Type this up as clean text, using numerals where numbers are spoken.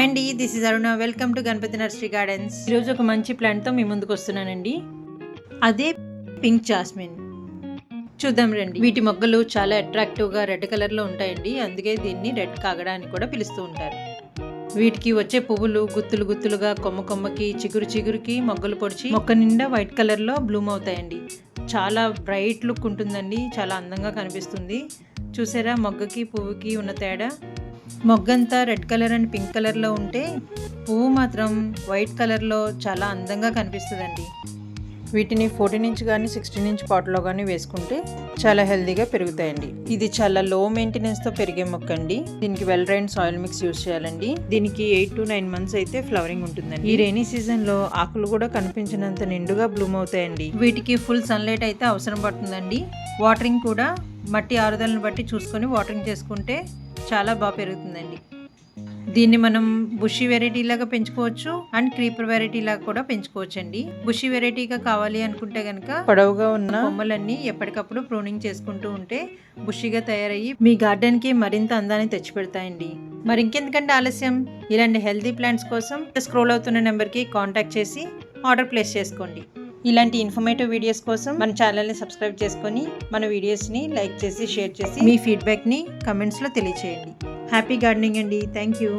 Hi అండి, this is Aruna. Welcome to Ganapathi nursery gardens. ఈరోజు ఒక మంచి ప్లాంట్తో మీ ముందుకు వస్తున్నానండి. అదే పింక్ జాస్మిన్. చూద్దాం రండి. వీటి మొగ్గలు చాలా అట్రాక్టివ్గా రెడ్ కలర్లో ఉంటాయండి. అందుకే దీన్ని రెడ్ కాగడా అని కూడా పిలుస్తూ ఉంటారు. వీటికి వచ్చే పువ్వులు గుత్తులు గుత్తులుగా కొమ్మ కొమ్మకి చిగురుకి మొగ్గలు పొడిచి మొక్క నిండా వైట్ కలర్లో బ్లూమ్ అవుతాయండి. చాలా బ్రైట్ లుక్ ఉంటుందండి. చాలా అందంగా కనిపిస్తుంది. చూసారా మొగ్గకి పువ్వుకి ఉన్న తేడా? మొగ్గంతా రెడ్ కలర్ అండ్ పింక్ కలర్లో ఉంటే పువ్వు మాత్రం వైట్ కలర్లో చాలా అందంగా కనిపిస్తుందండి. వీటిని 14 ఇంచ్ కానీ 16 ఇంచ్ పాట్లో కానీ వేసుకుంటే చాలా హెల్తీగా పెరుగుతాయండి. ఇది చాలా లో మెయింటెనెన్స్తో పెరిగే మొక్క అండి. దీనికి well drained soil mix use చేయాలండి. దీనికి 8 to 9 months అయితే ఫ్లవరింగ్ ఉంటుందండి. ఈ రైనీ సీజన్లో ఆకులు కూడా కనిపించినంత నిండుగా బ్లూమ్ అవుతాయండి. వీటికి ఫుల్ సన్లైట్ అయితే అవసరం పడుతుందండి. వాటరింగ్ కూడా మట్టి ఆరుదలను బట్టి చూసుకొని వాటరింగ్ చేసుకుంటే చాలా బాగా పెరుగుతుందండి. దీన్ని మనం బుషీ వెరైటీ లాగా పెంచుకోవచ్చు అండ్ క్రీపర్ వెరైటీ లాగా కూడా పెంచుకోవచ్చు అండి. బుషీ వెరైటీగా కావాలి అనుకుంటే కనుక పొడవుగా ఉన్న కొమ్మలన్నీ ఎప్పటికప్పుడు ప్రూనింగ్ చేసుకుంటూ ఉంటే బుషీగా తయారయ్యి మీ గార్డెన్ కి మరింత అందాన్ని తెచ్చిపెడతాయండి. మరి ఇంకెందుకంటే ఆలస్యం, ఇలాంటి హెల్తీ ప్లాంట్స్ కోసం స్క్రోల్ అవుతున్న నెంబర్కి కాంటాక్ట్ చేసి ఆర్డర్ ప్లేస్ చేసుకోండి. ఇలాంటి ఇన్ఫర్మేటివ్ వీడియోస్ కోసం మన ఛానల్ని సబ్స్క్రైబ్ చేసుకొని మన వీడియోస్ని లైక్ చేసి షేర్ చేసి మీ ఫీడ్బ్యాక్ని కమెంట్స్లో తెలియచేయండి. హ్యాపీ గార్డెనింగ్ అండి. Thank you.